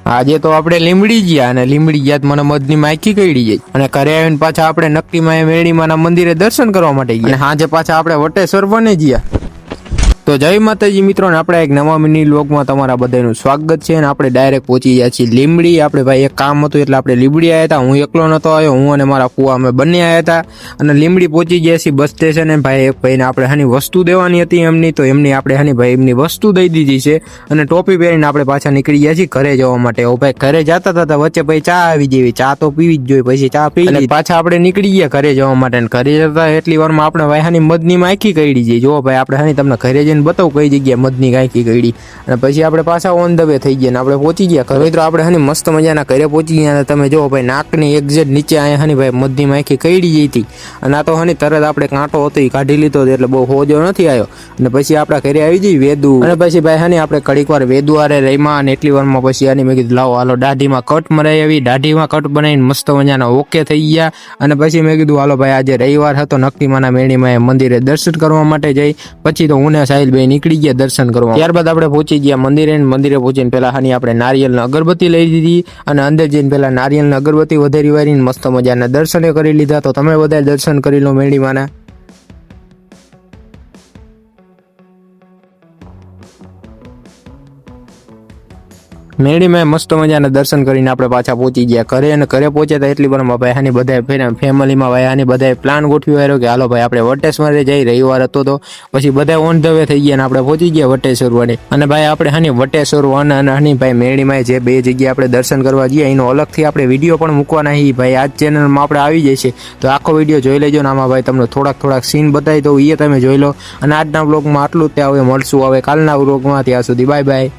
આજે તો આપણે લીમડી ગયા અને લીમડી ગયા તો મને મધની માયકી કઈડી જાય અને ઘરે આવીને પાછા આપણે નક્કી માં મેરડીમાના મંદિરે દર્શન કરવા માટે ગયા અને સાંજે પાછા આપણે વટેશ્વર બને ગયા। તો જય માતાજી મિત્રો, આપણે એક નવા મિની વ્લોગમાં તમારા બધાનું સ્વાગત છે અને આપણે ડાયરેક્ટ પહોંચી ગયા છીએ લીમડી। આપણે ભાઈ એક કામ હતું એટલે આપણે લીમડી આવ્યા હતા। હું એકલો નતો આવ્યો, હું અને મારા ફુવા અમે બંને આવ્યા હતા અને લીમડી પહોંચી ગયા છીએ બસ સ્ટેશન। ભાઈ એક ભાઈને આપણે હાની વસ્તુ દેવાની હતી એમની, તો એમની આપણે હાની ભાઈ એમની વસ્તુ દઈ દીધી છે અને ટોપી પહેરીને આપણે પાછા નીકળી ગયા છીએ ઘરે જવા માટે। ઓ ભાઈ ઘરે જતા હતા વચ્ચે ભાઈ ચા આવી જેવી, ચા તો પીવી જ જોઈએ, પછી ચા પી અને પાછા આપણે નીકળી ગયા ઘરે જવા માટે। ઘરે જતા એટલી વારમાં આપણે ભાઈ હાની મધની માયકી કઈડી જઈ। જો ભાઈ આપણે હાની તમને ઘરે જઈને બતાવું કઈ જગ્યાએ મધની ગાયકી કઈડી અને પછી આપણે પાછા ઓન ધ વે થઈ ગયા ને આપણે પહોંચી ગયા ઘરે। મિત્રો આપણે હાની મસ્ત મજાના ઘરે પહોંચી ગયા। તમે જો ભાઈ નાકની એક્ઝેક્ટ નીચે અહીંયા હાની ભાઈ મધની માયકી કઈડી જઈ હતી અને આ તો હાની તરત આપણે કાંટો હતો એ કાઢી લીધો એટલે બહુ હોજો નથી આવ્યો અને પછી આપણા ઘરે આવી જઈ વેદુ અને પછી ભાઈ હાની આપણે ઘડીક વાર વેદુ આરે રહીમાં અને એટલી વારમાં પછી હાની મેં કીધું લાવો હાલો દાઢીમાં કટ મરાઈ આવી। દાઢીમાં કટ બનાવીને મસ્ત મજાના ઓકે થઈ ગયા અને પછી મેં કીધું હાલો ભાઈ આજે રવિવાર હતો નકટીમાના મેરડીમાં મંદિરે દર્શન કરવા માટે જઈ। પછી તો હું ને સાહિલભાઈ નીકળી ગયા દર્શન કરવા। ત્યારબાદ આપણે પહોંચી ગયા મંદિરે। મંદિરે પહોંચીને પેલા હાની આપણે નારિયેલ અગરબત્તી લઈ દીધી અને અંદર જઈને પેલા નારિયેલ અગરબત્તી વધારી વારીને મસ્ત મજાના દર્શને કરી લીધા। તો તમે બધા દર્શન કરી લો મેરડીમાના। મેરડીમાં મસ્ત મજાના દર્શન કરીને આપણે પાછા પહોંચી ગયા ઘરે અને ઘરે પહોંચ્યા હતા એટલી વારમાં ભાઈ હાની બધા ફેમિલીમાં ભાઈ હાની બધા પ્લાન ગોઠવી આવ્યો કે હાલો ભાઈ આપણે વટેશ્વર જઈ, રવિવાર હતો તો પછી બધા ઓન ધ વે થઈ ગયા અને આપણે પહોંચી ગયા વટેશ્વર વડે। અને ભાઈ આપણે હાની વટેશ્વર વન અને હાની ભાઈ મેરડીમાં જે બે જગ્યાએ આપણે દર્શન કરવા જઈએ એનો અલગથી આપણે વિડીયો પણ મૂકવાના છે ભાઈ આ ચેનલમાં આપણે આવી જશે, તો આખો વિડીયો જોઈ લેજો ને આમાં ભાઈ તમને થોડાક સીન બતાવી દઉં એ તમે જોઈ લો। અને આજના વ્લોગમાં આટલું જ, ત્યાં હવે મળશું હવે કાલના વ્લોગમાં, ત્યાં સુધી બાય બાય।